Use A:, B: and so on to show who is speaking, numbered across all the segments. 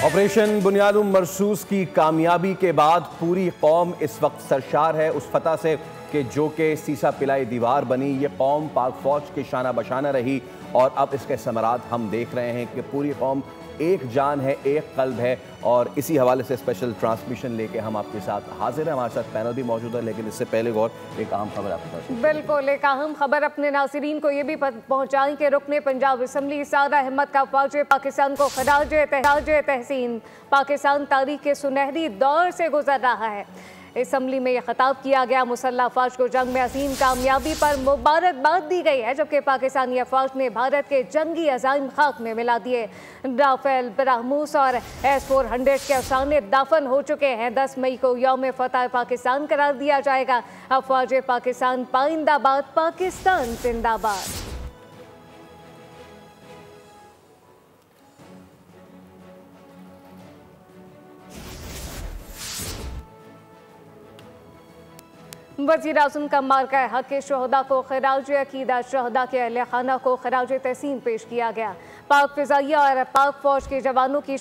A: Operation بنیاد مرصوص کی کامیابی کے بعد پوری قوم اس وقت سرشار ہے اس فتح سے کہ سیسا پلائی دیوار بنی۔ یہ قوم پاک فوج کے شانہ بشانہ رہی اور اب اس کے ثمرات ہم دیکھ رہے ہیں کہ پوری قوم ایک جان ہے، ایک قلب ہے، اور اسی حوالے سے اسپیشل ٹرانسمیشن لے کے ہم آپ کے ساتھ حاضر ہیں۔ ہمارے ساتھ پینل بھی موجود ہے، لیکن اس سے پہلے ایک اہم خبر آپ کے پاس۔
B: بالکل، ایک اہم خبر اپنے ناظرین کو یہ بھی پہنچائیں کہ رکن پنجاب اسمبلی سعادہ احمد کا فوج پاکستان کو خراج تحسین۔ پاکستان تاریخ کے سنہری دور سے گزر رہا ہے۔ اسمبلی میں یہ خطاب کیا گیا۔ مسلح افواج کو جنگ میں عظیم کامیابی پر مبارکباد دی گئی ہے، جبکہ پاکستانی افواج نے بھارت کے جنگی عزائم خاک میں ملا دیے۔ رافیل، برہموس اور S-400 کے افسانے دفن ہو چکے ہیں۔ 10 مئی کو یوم فتح پاکستان قرار دیا جائے گا۔ افواج پاکستان پائندہ باد، پاکستان زندہ باد۔ وزیر اعظم کا مارکہ حق کے شہداء کو خراج عقیدت۔ شہداء کے اہل خانہ کو خراج تحسین پیش کیا گیا۔ پاک فضائیہ اور پاک فوج کے جوانوں کی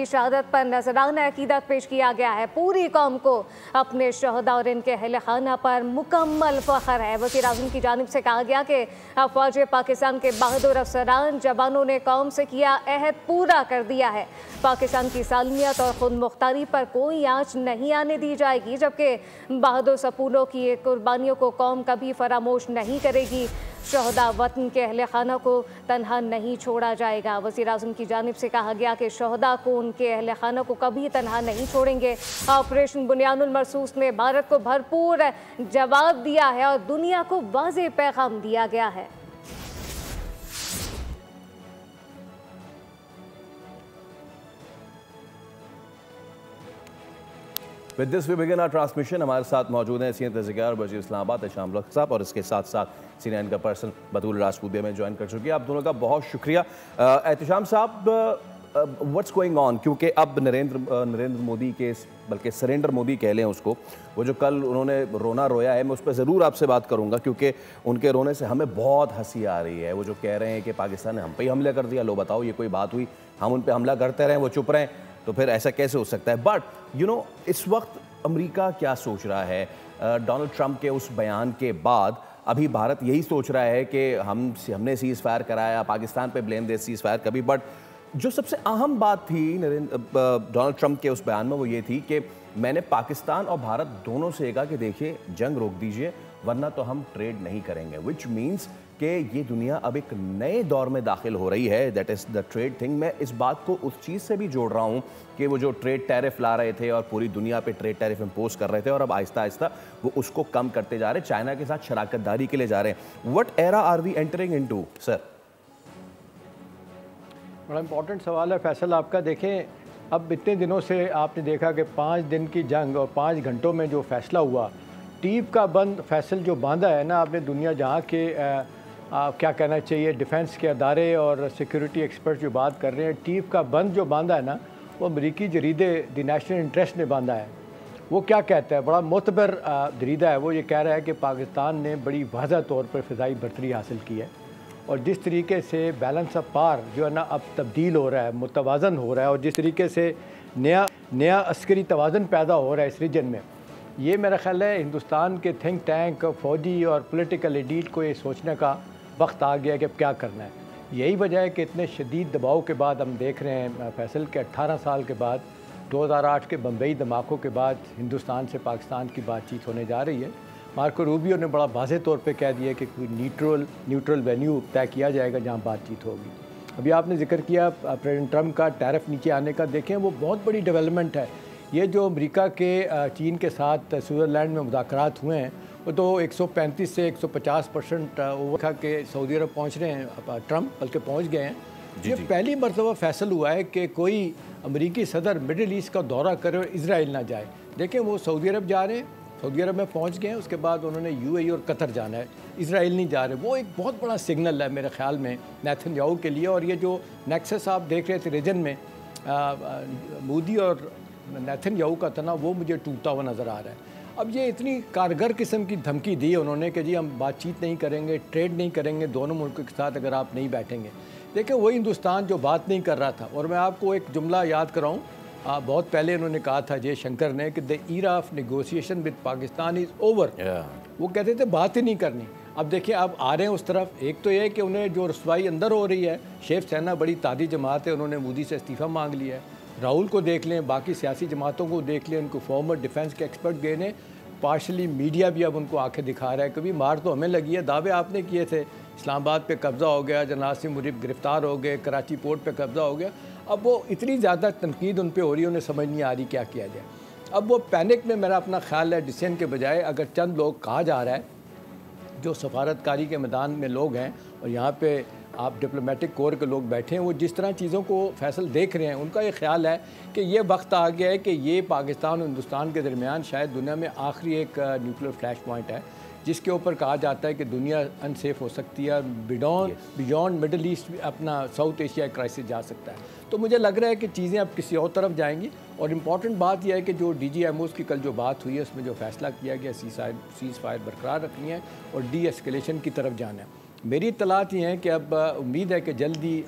B: شہادت پر نذرانہ عقیدت پیش کیا گیا ہے۔ پوری قوم کو اپنے شہداء اور ان کے اہل خانہ پر مکمل فخر ہے۔ وزیر اعظم کی جانب سے کہا گیا کہ افواج پاکستان کے بہادر افسران جوانوں نے قوم سے کیا عہد پورا کر دیا ہے۔ پاکستان کی سالمیت اور خود مختاری پر کوئی آنچ نہیں آنے دی جائے گی، جبکہ بہادر سپولوں کی قربانیوں کو قوم کبھی فراموش نہیں کرے گی۔ شہداء وطن کے اہل خانہ کو تنہا نہیں چھوڑا جائے گا۔ وزیر اعظم کی جانب سے کہا گیا کہ شہداء کو ان کے اہل خانہ کو کبھی تنہا نہیں چھوڑیں گے۔ آپریشن بنیاد المرصوص نے بھارت کو بھرپور جواب دیا ہے اور دنیا کو واضح پیغام دیا گیا ہے۔
A: With this we begin our transmission۔ ہمارے ساتھ موجود ہیں سینئر تذکرہ وزیر اسلام آباد احتشام الحق صاحب، اور اس کے ساتھ ساتھ سینئر ان کا پرسن بطول راجپوت بھی ہمیں جوائن کر چکی ہے۔ آپ دونوں کا بہت شکریہ۔ احتشام صاحب، what's going on؟ کیونکہ اب نریندر مودی کے، بلکہ سریندر مودی کہہ لیں اس کو، وہ جو کل انہوں نے رونا رویا ہے، میں اس پہ ضرور آپ سے بات کروں گا، کیونکہ ان کے رونے سے ہمیں بہت ہنسی آ رہی ہے۔ وہ جو کہہ رہے ہیں کہ پاکستان نے ہم پہ ہی حملہ کر دیا، لو بتاؤ یہ کوئی بات ہوئی؟ ہم ان پہ حملہ کرتے رہیں، وہ چپ رہیں، تو پھر ایسا کیسے ہو سکتا ہے؟ بٹ اس وقت امریکہ کیا سوچ رہا ہے؟ ڈونلڈ ٹرمپ کے اس بیان کے بعد ابھی بھارت یہی سوچ رہا ہے کہ ہم نے سیز فائر کرایا، پاکستان پہ بلیم دے سیز فائر کبھی۔ بٹ جو سب سے اہم بات تھی ڈونلڈ ٹرمپ کے اس بیان میں، وہ یہ تھی کہ میں نے پاکستان اور بھارت دونوں سے کہا کہ دیکھیے جنگ روک دیجئے ورنہ تو ہم ٹریڈ نہیں کریں گے، وچ مینس کہ یہ دنیا اب ایک نئے دور میں داخل ہو رہی ہے، that is the trade thing. میں اس بات کو اس چیز سے بھی جوڑ رہا ہوں کہ وہ جو ٹریڈ ٹیرف لا رہے تھے اور پوری دنیا پہ ٹریڈ ٹیرف امپوز کر رہے تھے، اور اب آہستہ آہستہ وہ اس کو کم کرتے جا رہے ہیں، چائنا کے ساتھ شراکت داری کے لیے جا رہے ہیں۔ What era are we entering into sir?
C: بڑا امپورٹنٹ سوال ہے فیصل آپ کا۔ دیکھیں، اب اتنے دنوں سے آپ نے دیکھا کہ 5 دن کی جنگ اور 5 گھنٹوں میں جو فیصلہ ہوا، ٹیپ کا بند فیصل جو باندھا ہے نا، آپ نے دنیا جہاں کے کیا کہنا چاہیے ڈیفنس کے ادارے اور سیکیورٹی ایکسپرٹ جو بات کر رہے ہیں، ٹیپ کا بند جو باندھا ہے نا، وہ امریکی جریدے دی نیشنل انٹرسٹ نے باندھا ہے۔ وہ کیا کہتا ہے؟ بڑا معتبر جریدہ ہے، وہ یہ کہہ رہا ہے کہ پاکستان نے بڑی واضح طور پر فضائی برتری حاصل کی ہے، اور جس طریقے سے بیلنس آف پاور جو ہے نا اب تبدیل ہو رہا ہے، متوازن ہو رہا ہے، اور جس طریقے سے نیا عسکری توازن پیدا ہو رہا ہے اس ریجن میں، یہ میرا خیال ہے ہندوستان کے تھنک ٹینک، فوجی اور پولیٹیکل ایلیٹ کو یہ سوچنے کا وقت آ گیا کہ اب کیا کرنا ہے۔ یہی وجہ ہے کہ اتنے شدید دباؤ کے بعد ہم دیکھ رہے ہیں فیصل کے 18 سال کے بعد، 2008 کے بمبئی دھماکوں کے بعد ہندوستان سے پاکستان کی بات چیت ہونے جا رہی ہے۔ مارکو روبیو نے بڑا واضح طور پہ کہہ دیا کہ کوئی نیوٹرل وینیو طے کیا جائے گا جہاں بات چیت ہوگی۔ ابھی آپ نے ذکر کیا پریزیڈنٹ ٹرمپ کا ٹیرف نیچے آنے کا، دیکھیں وہ بہت بڑی ڈیولپمنٹ ہے۔ یہ جو امریکہ کے چین کے ساتھ سوئٹزرلینڈ میں مذاکرات ہوئے ہیں، وہ تو 135 سے 150% اوور تھا کہ سعودی عرب پہنچ رہے ہیں ٹرمپ، بلکہ پہنچ گئے ہیں۔ یہ پہلی مرتبہ فیصل ہوا ہے کہ کوئی امریکی صدر مڈل ایسٹ کا دورہ کرے اور اسرائیل نہ جائے۔ دیکھیں وہ سعودی عرب جا رہے ہیں، سعودی عرب میں پہنچ گئے ہیں، اس کے بعد انہوں نے UAE اور قطر جانا ہے، اسرائیل نہیں جا رہے۔ وہ ایک بہت بڑا سگنل ہے میرے خیال میں نیتن یاہو کے لیے، اور یہ جو نیکسس آپ دیکھ رہے تھے ریجن میں مودی اور نیتن یاہو کا تنا، وہ مجھے ٹوٹتا ہوا نظر آ رہا ہے۔ اب یہ اتنی کارگر قسم کی دھمکی دی انہوں نے کہ جی ہم بات چیت نہیں کریں گے، ٹریڈ نہیں کریں گے دونوں ملکوں کے ساتھ اگر آپ نہیں بیٹھیں گے۔ دیکھیں وہی ہندوستان جو بات نہیں کر رہا تھا. اور میں آپ کو ایک جملہ یاد کراؤں, بہت پہلے انہوں نے کہا تھا جے شنکر نے کہ the era of negotiation with Pakistan is over. وہ کہتے تھے بات ہی نہیں کرنی. اب دیکھیں اب آ رہے ہیں اس طرف. ایک تو یہ کہ انہیں جو رسوائی اندر ہو رہی ہے, شیو سینا بڑی تادی جماعت ہے, انہوں نے مودی سے استعفیٰ مانگ لیا ہے. راہل کو دیکھ لیں, باقی سیاسی جماعتوں کو دیکھ لیں, ان کو فارمر ڈیفنس کے ایکسپرٹ گئے ہیں. پارشلی میڈیا بھی اب ان کو آنکھیں دکھا رہا ہے. کبھی مار تو ہمیں لگی ہے, دعوے آپ نے کیے تھے, اسلام آباد پہ قبضہ ہو گیا, جنرل عاصم مریب گرفتار ہو گئے, کراچی پورٹ پہ قبضہ ہو گیا. اب وہ اتنی زیادہ تنقید ان پہ ہو رہی ہے, انہیں سمجھ نہیں آ رہی کیا کیا جائے. اب وہ پینک میں میرا اپنا خیال ہے ڈسیزن کے بجائے اگر چند لوگ کہا جا رہا ہے جو سفارتکاری کے میدان میں لوگ ہیں اور یہاں پہ آپ ڈپلومیٹک کور کے لوگ بیٹھے ہیں, وہ جس طرح چیزوں کو فیصل دیکھ رہے ہیں, ان کا یہ خیال ہے کہ یہ وقت آ گیا ہے کہ یہ پاکستان اور ہندوستان کے درمیان شاید دنیا میں آخری ایک نیوکلیر فلیش پوائنٹ ہے جس کے اوپر کہا جاتا ہے کہ دنیا انسیف ہو سکتی ہے, بیونڈ مڈل ایسٹ اپنا ساؤتھ ایشیا کرائسس جا سکتا ہے. تو مجھے لگ رہا ہے کہ چیزیں اب کسی اور طرف جائیں گی. اور امپورٹنٹ بات یہ ہے کہ جو ڈی جی ایم اوز کی کل جو بات ہوئی ہے اس میں جو فیصلہ کیا گیا سیز فائر برقرار رکھنی ہے اور ڈی ایسکیلیشن کی طرف جانا ہے. میری اطلاعات یہ ہیں کہ اب امید ہے کہ جلدی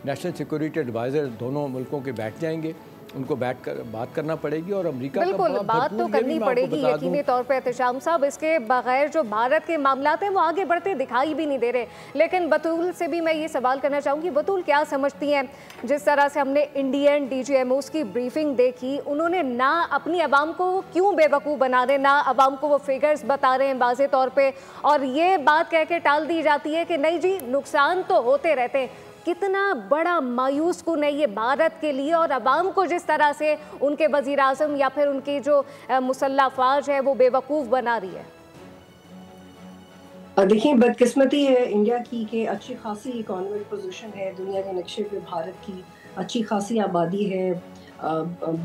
C: نیشنل سیکورٹی ایڈوائزر دونوں ملکوں کے بیٹھ جائیں گے, ان کو بیٹھ کر بات کرنا پڑے گی. اور امریکہ
B: بالکل بات تو کرنی پڑے گی یقینی طور پہ احتشام صاحب. اس کے بغیر جو بھارت کے معاملات ہیں وہ آگے بڑھتے دکھائی بھی نہیں دے رہے. لیکن بطول سے بھی میں یہ سوال کرنا چاہوں گی, بطول کیا سمجھتی ہیں جس طرح سے ہم نے Indian D G M Os کی بریفنگ دیکھی, انہوں نے نہ اپنی عوام کو کیوں بے وقوف بنا رہے, نہ عوام کو وہ فگرز بتا رہے ہیں واضح طور پہ, اور یہ بات کہہ کے ٹال دی جاتی ہے کہ نہیں جی نقصان تو ہوتے رہتے ہیں. کتنا بڑا مایوس کن ہے یہ بھارت کے لیے, اور عوام کو جس طرح سے ان کے وزیر اعظم یا پھر ان کی جو مسلح افواج ہے وہ بے وقوف بنا رہی ہے.
D: دیکھیں بدقسمتی ہے انڈیا کی کہ اچھی خاصی اکانومک پوزیشن ہے دنیا کے نقشے پہ, بھارت کی اچھی خاصی آبادی ہے,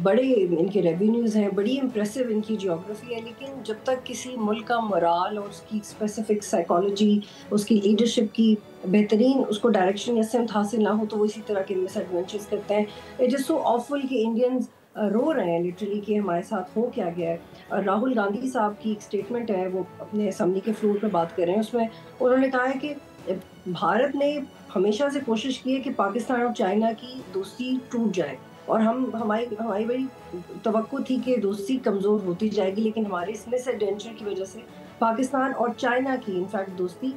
D: بڑے ان کے ریونیوز ہیں, بڑی امپریسو ان کی جیوگرافی ہے, لیکن جب تک کسی ملک کا مرال اور اس کی اسپیسیفک سائیکالوجی, اس کی لیڈرشپ کی بہترین اس کو ڈائریکشن یا سمت حاصل نہ ہو تو وہ اسی طرح کے مس ایڈونچرز کرتے ہیں. اٹ از سو آفل کہ انڈینز رو رہے ہیں لٹرلی کہ ہمارے ساتھ ہو کیا گیا ہے. راہل گاندھی صاحب کی ایک اسٹیٹمنٹ ہے, وہ اپنے اسمبلی کے فلور پہ بات کر رہے ہیں, اس میں انہوں نے کہا ہے کہ بھارت نے ہمیشہ سے کوشش کی ہے کہ پاکستان اور چائنا کی دوستی ٹوٹ جائے, اور ہماری بڑی توقع تھی کہ دوستی کمزور ہوتی جائے گی, لیکن ہمارے اس مس ایڈونچر کی وجہ سے پاکستان اور چائنا کی انفیکٹ دوستی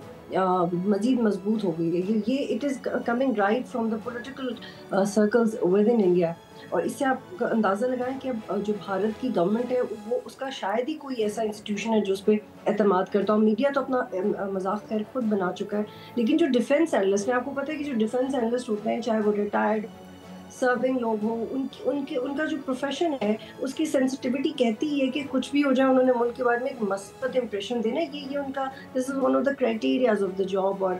D: مزید مضبوط ہو گئی ہے. یہ it is coming right from the political circles with in India. اور اس سے آپ اندازہ لگائیں کہ اب جو بھارت کی گورنمنٹ ہے وہ اس کا شاید ہی کوئی ایسا انسٹیٹیوشن ہے جو اس پہ اعتماد کرتا ہو. میڈیا تو اپنا مذاق خیر خود بنا چکا ہے, لیکن جو ڈیفینس اینالسٹ ہیں, آپ کو پتہ ہے کہ جو ڈیفینس اینالسٹ ہوتے ہیں چاہے وہ ریٹائرڈ سرونگ لوگ ہوں, ان کا جو پروفیشن ہے اس کی سینسٹیوٹی کہتی ہے کہ کچھ بھی ہو جائے انہوں نے ملک کے بارے میں ایک مثبت امپریشن دینا. یہ ان کا this is one of the criterias of the job, اور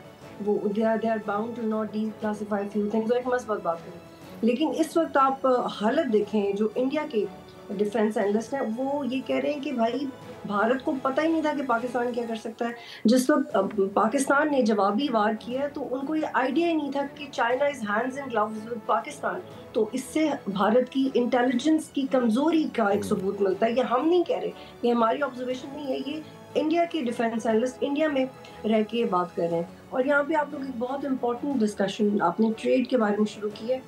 D: وہ they are bound to not declassify few things, ایک مثبت بات کریں. لیکن اس وقت آپ حالت دیکھیں جو انڈیا کے ڈیفینس اینالسٹ ہیں وہ یہ کہہ رہے ہیں کہ بھائی بھارت کو پتہ ہی نہیں تھا کہ پاکستان کیا کر سکتا ہے. جس وقت پاکستان نے جوابی وار کیا تو ان کو یہ آئیڈیا ہی نہیں تھا کہ China is hands and gloves with Pakistan. تو اس سے بھارت کی انٹیلیجنس کی کمزوری کا ایک ثبوت ملتا ہے. یہ ہم نہیں کہہ رہے, یہ ہماری آبزرویشن نہیں ہے, یہ انڈیا کے ڈیفینس اینالسٹ انڈیا میں رہ کے بات کر رہے ہیں. اور یہاں پہ آپ لوگ ایک بہت امپورٹنٹ ڈسکشن آپ نے ٹریڈ کے بارے میں شروع کی ہے.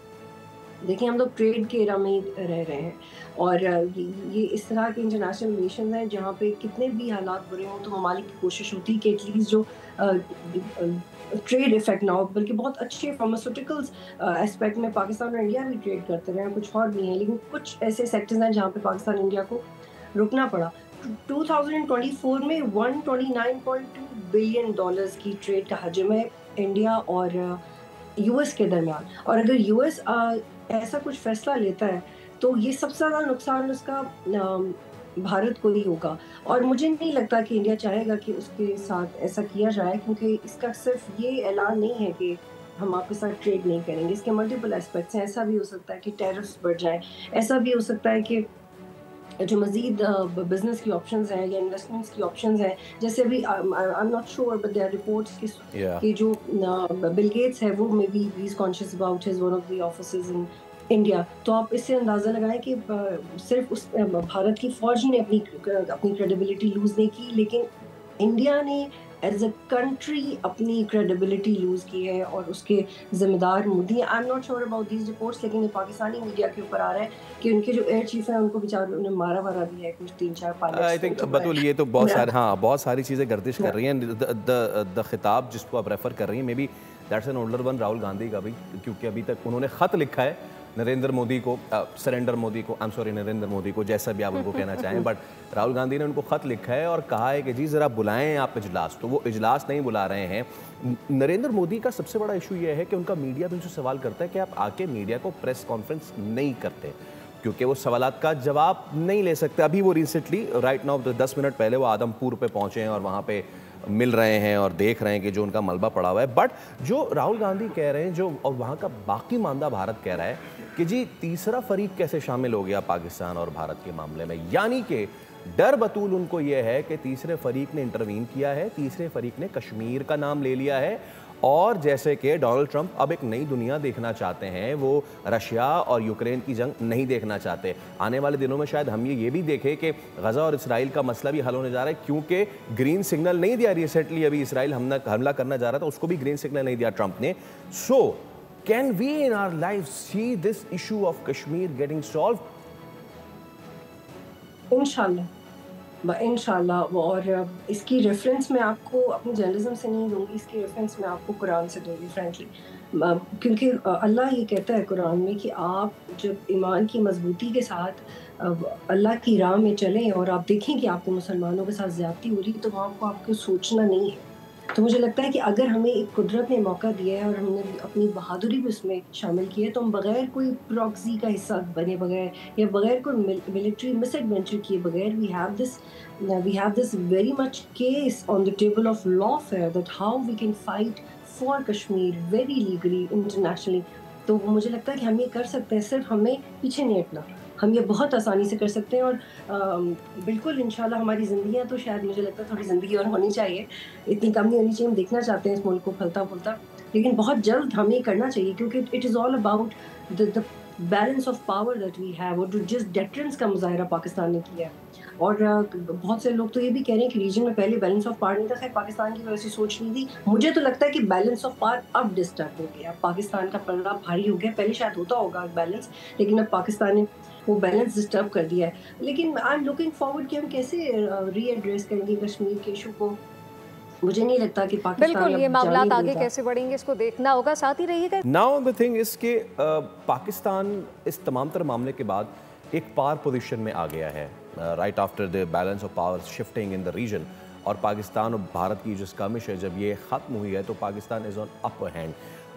D: دیکھیں ہم لوگ ٹریڈ کے ایرا میں رہ رہے ہیں, اور یہ اس طرح کے انٹرنیشنل ریلیشنز ہیں جہاں پہ کتنے بھی حالات برے ہوں تو ممالک کی کوشش ہوتی ہے کہ ایٹ لیسٹ جو ٹریڈ افیکٹ نہ ہو, بلکہ بہت اچھے فارماسیوٹیکلز اسپیکٹ میں پاکستان اور انڈیا بھی ٹریڈ کرتے رہے ہیں, کچھ اور بھی ہیں, لیکن کچھ ایسے سیکٹرز ہیں جہاں پہ پاکستان انڈیا کو رکنا پڑا. 2024 میں $129.2 بلین کی ٹریڈ کا حجم ہے انڈیا اور یو ایس کے درمیان. اور اگر یو ایس ایسا کچھ فیصلہ لیتا ہے تو یہ سب سے زیادہ نقصان اس کا بھارت کو ہی ہوگا. اور مجھے نہیں لگتا کہ انڈیا چاہے گا کہ اس کے ساتھ ایسا کیا جائے, کیونکہ اس کا صرف یہ اعلان نہیں ہے کہ ہم آپ کے ساتھ ٹریڈ نہیں کریں گے, اس کے ملٹیپل اسپیکٹس ہیں. ایسا بھی ہو سکتا ہے کہ ٹیرفس بڑھ جائیں, ایسا بھی ہو سکتا ہے کہ جو مزید بزنس کی آپشنز ہیں یا انویسٹمنٹس کی آپشنز ہیں, جیسے ابھی I am not sure but there are reports کہ جو بل گیٹس ہے وہ may be he is conscious about his one of the offices in India. تو آپ اس سے اندازہ لگائیں کہ صرف اس بھارت کی فوج نے اپنی کریڈیبلٹی لوز نہیں کی, لیکن انڈیا نے ایز اے کنٹری اپنی کریڈیبلٹی لوز کی ہے اور اس کے ذمہ دار مودی ہیں. آئی am not sure about these reports, لیکن یہ پاکستانی میڈیا کے اوپر آ رہا ہے کہ ان کے جو ایئر چیف ہیں ان کو بیچاروں نے مارا وارا بھی ہے, کچھ 3-4 پائلٹس.
A: آئی تھنک بطول یہ تو بہت ساری چیزیں گردش کر رہی ہیں. دا خطاب جس کو آپ ریفر کر رہی ہیں, maybe that's an older one Rahul Gandhi کا بھی, کیونکہ ابھی تک انہوں نے خط لکھا ہے نریندر مودی کو, سرینڈر مودی کو, نریندر مودی کو, جیسا بھی آپ ان کو کہنا چاہیں, بٹ راہل گاندھی نے ان کو خط لکھا ہے اور کہا ہے کہ جی ذرا بلائیں آپ اجلاس. تو وہ اجلاس نہیں بلا رہے ہیں. نریندر مودی کا سب سے بڑا ایشو یہ ہے کہ ان کا میڈیا بھی ان سے سوال کرتا ہے کہ آپ آ کے میڈیا کو پریس کانفرنس نہیں کرتے, کیونکہ وہ سوالات کا جواب نہیں لے سکتے. ابھی وہ ریسنٹلی رائٹ ناؤ 10 منٹ پہلے وہ آدم پور پہ پہنچے ہیں اور وہاں پہ مل رہے ہیں اور دیکھ رہے ہیں کہ جو ان کا ملبہ پڑا ہوا ہے. بٹ جو راہل گاندھی کہہ رہے ہیں, جو اور وہاں کا باقی ماندہ بھارت کہہ رہا ہے کہ جی تیسرا فریق کیسے شامل ہو گیا پاکستان اور بھارت کے معاملے میں, یعنی کہ ڈر بطول ان کو یہ ہے کہ تیسرے فریق نے انٹروین کیا ہے, تیسرے فریق نے کشمیر کا نام لے لیا ہے, اور جیسے کہ ڈونلڈ ٹرمپ اب ایک نئی دنیا دیکھنا چاہتے ہیں, وہ رشیا اور یوکرین کی جنگ نہیں دیکھنا چاہتے. آنے والے دنوں میں شاید ہم یہ بھی دیکھیں کہ غزہ اور اسرائیل کا مسئلہ بھی حل ہونے جا رہا ہے, کیونکہ گرین سگنل نہیں دیا ریسنٹلی, ابھی اسرائیل حملہ کرنا جا رہا تھا, اس کو بھی گرین سگنل نہیں دیا ٹرمپ نے. سو can we in our lives see this issue of Kashmir getting solved?
D: انشاءاللہ. اور اس کی ریفرنس میں آپ کو اپنی جرنلزم سے نہیں دوں گی, اس کی ریفرنس میں آپ کو قرآن سے دوں گی فرینکلی, کیونکہ اللہ یہ کہتا ہے قرآن میں کہ آپ جب ایمان کی مضبوطی کے ساتھ اللہ کی راہ میں چلیں اور آپ دیکھیں کہ آپ کو مسلمانوں کے ساتھ زیادتی ہو رہی ہے, تو وہاں آپ کو سوچنا نہیں ہے. تو مجھے لگتا ہے کہ اگر ہمیں ایک قدرت نے موقع دیا ہے اور ہم نے اپنی بہادری بھی اس میں شامل کی ہے, تو ہم بغیر کوئی پراکسی کا حصہ بنے بغیر یا بغیر کوئی ملٹری مس ایڈونچر کیے بغیر we have this very much case on the table of lawfare that how we can fight for Kashmir very legally internationally. تو مجھے لگتا ہے کہ ہم یہ کر سکتے ہیں, صرف ہمیں پیچھے نہیں ہٹنا. ہم یہ بہت آسانی سے کر سکتے ہیں, اور بالکل انشاءاللہ ہماری زندگیاں تو شاید مجھے لگتا ہے تھوڑی زندگی اور ہونی چاہیے, اتنی کم نہیں ہونی چاہیے. ہم دیکھنا چاہتے ہیں اس ملک کو پھلتا پھولتا, لیکن بہت جلد ہمیں کرنا چاہیے, کیونکہ it is all about the balance of power that we have, اور جس ڈیٹرنس کا مظاہرہ پاکستان نے کیا ہے. اور بہت سے لوگ تو یہ بھی کہہ رہے ہیں کہ ریجن میں پہلے بیلنس آف پاور نہیں تھا. خیر پاکستان کی ویسی سوچ نہیں تھی. مجھے تو لگتا ہے کہ بیلنس آف پاور اب ڈسٹرب ہو گیا, پاکستان کا پلڑا بھاری ہو گیا. پہلے شاید ہوتا ہوگا بیلنس, لیکن اب پاکستان نے وہ بیلنس ڈسٹرب کر دیا ہے. لیکن آئی ایم لوکنگ فارورڈ کہ ہم کیسے ری ایڈریس کریں گے کشمیر کے ایشو کو. مجھے نہیں لگتا کہ پاکستان
B: بالکل یہ معاملات آگے کیسے بڑھیں گے اس کو دیکھنا ہوگا. ساتھ ہی رہیے گا.
A: ناؤ دا تھنگ اس کے پاکستان اس تمام تر معاملے کے بعد ایک پار پوزیشن میں آ گیا ہے, right after the balance of power shifting in the region, اور پاکستان اور بھارت کی جو اسکرمش ہے جب یہ ختم ہوئی ہے تو پاکستان از آن اپر ہینڈ.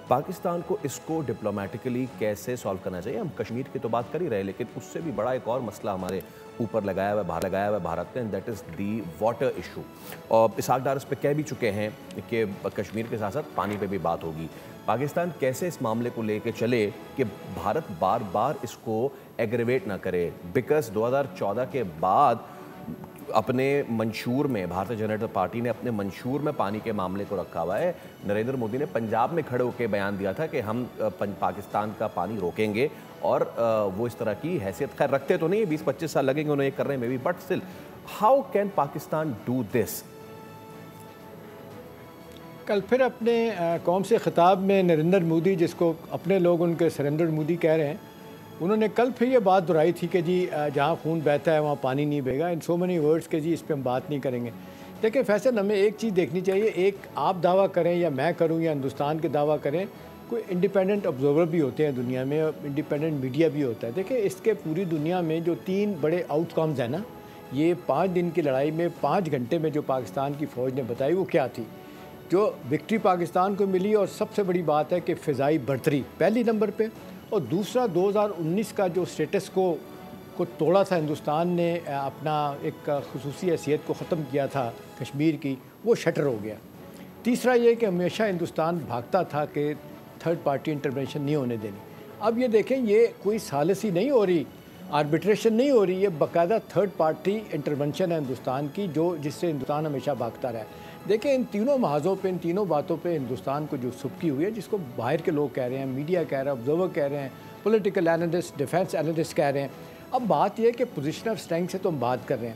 A: پاکستان کو اس کو ڈپلومیٹکلی کیسے سالو کرنا چاہیے؟ ہم کشمیر کی تو بات کر ہی رہے, لیکن اس سے بھی بڑا ایک اور مسئلہ ہمارے اوپر لگایا ہوا ہے بھارت نے, that is the water issue. اور اسحاق ڈار اس پہ کہہ بھی چکے ہیں کہ کشمیر کے ساتھ ساتھ پانی پہ بھی بات ہوگی. پاکستان کیسے اس معاملے کو لے کے چلے کہ بھارت بار بار اس کو ایگریویٹ نہ کرے, بیکاز 2014 کے بعد اپنے منشور میں بھارتیہ جنتا پارٹی نے اپنے منشور میں پانی کے معاملے کو رکھا ہوا ہے. نریندر مودی نے پنجاب میں کھڑے ہو کے بیان دیا تھا کہ ہم پاکستان کا پانی روکیں گے, اور وہ اس طرح کی حیثیت خیر رکھتے تو نہیں, 20-25 سال لگیں گے انہیں یہ کرنے میں بھی, but still how can Pakistan do this?
C: کل پھر اپنے قوم سے خطاب میں نریندر مودی, جس کو اپنے لوگ ان کے سرندر مودی کہہ رہے ہیں, انہوں نے کل پھر یہ بات دہرائی تھی کہ جی جہاں خون بہتا ہے وہاں پانی نہیں بہے گا, ان سو مینی ورڈز کہ جی اس پہ ہم بات نہیں کریں گے. دیکھیں فیصل, ہمیں ایک چیز دیکھنی چاہیے, ایک آپ دعویٰ کریں یا میں کروں یا ہندوستان کے دعویٰ کریں, کوئی انڈیپینڈنٹ آبزرور بھی ہوتے ہیں دنیا میں, اور انڈیپینڈنٹ میڈیا بھی ہوتا ہے. دیکھیں اس کے پوری دنیا میں جو 3 بڑے آؤٹ کمز ہیں نا, یہ 5 دن کی لڑائی میں 5 گھنٹے میں جو پاکستان کی فوج نے بتائی وہ کیا تھی. جو وکٹری پاکستان کو ملی, اور سب سے بڑی بات ہے کہ فضائی برتری پہلی نمبر پہ, اور دوسرا 2019 کا جو سٹیٹس کو توڑا تھا ہندوستان نے, اپنا ایک خصوصی حیثیت کو ختم کیا تھا کشمیر کی, وہ شٹر ہو گیا. تیسرا یہ کہ ہمیشہ ہندوستان بھاگتا تھا کہ تھرڈ پارٹی انٹرونشن نہیں ہونے دینی. اب یہ دیکھیں یہ کوئی ثالثی نہیں ہو رہی, آربیٹریشن نہیں ہو رہی, یہ باقاعدہ تھرڈ پارٹی انٹرونشن ہے ہندوستان کی, جس سے ہندوستان ہمیشہ بھاگتا رہا ہے. دیکھیں ان تینوں محاذوں پہ, ان تینوں باتوں پہ ہندوستان کو جو سبکی ہوئی ہے, جس کو باہر کے لوگ کہہ رہے ہیں, میڈیا کہہ رہا ہے, آبزرور کہہ رہے ہیں, پولیٹیکل اینالسٹ, ڈیفینس اینالسٹ کہہ رہے ہیں. اب بات یہ ہے کہ پوزیشن آف اسٹرینتھ سے تو ہم بات کر رہے ہیں,